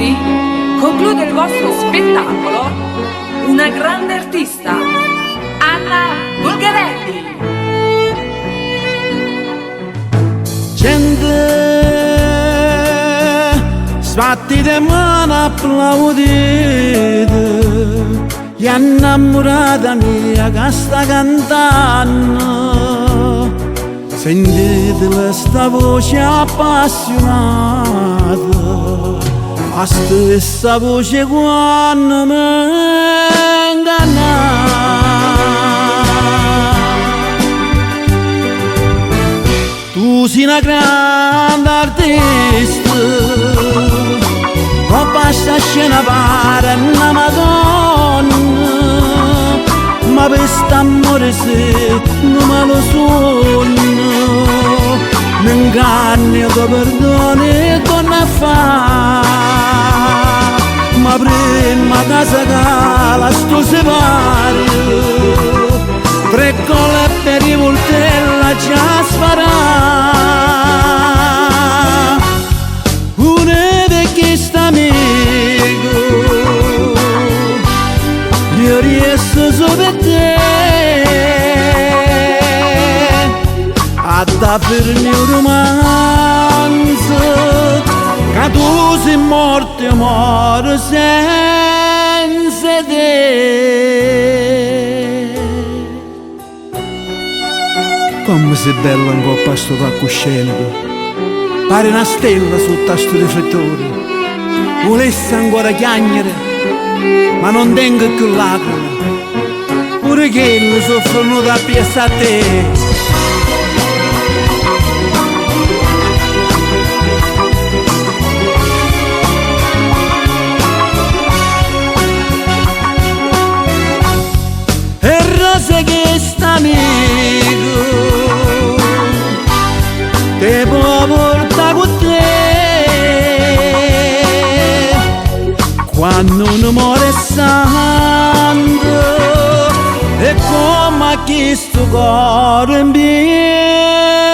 signori, conclude il vostro spettacolo una grande artista, Anna Bulgarelli. Gente, sfatti di mano applaudite, gli innamorata mia che sta cantando, sentite sta voce appassionata, la stessa voce quando mi inganna. Tu sei una grande artista, ma basta scena pare una madonna, ma per st'amore se non me lo sogno, mi inganni che perdoni e torno a fare, ma prima casa cala sto separi, tre colle per i voltella già sparà. Una vecchia amico, io riesco solo per te a darmi un romanzo, che tu sei morto e muore senza te. Come sei bella in coppa sto palcoscenico, pare una stella sotto a sto riflettore, volesse ancora chiagnere, ma non tengo più lacrime, pure che soffrono da piazza a te. E rose che sta amico te può portare con te quando un amore santo e come a chi sto cuore in piedi.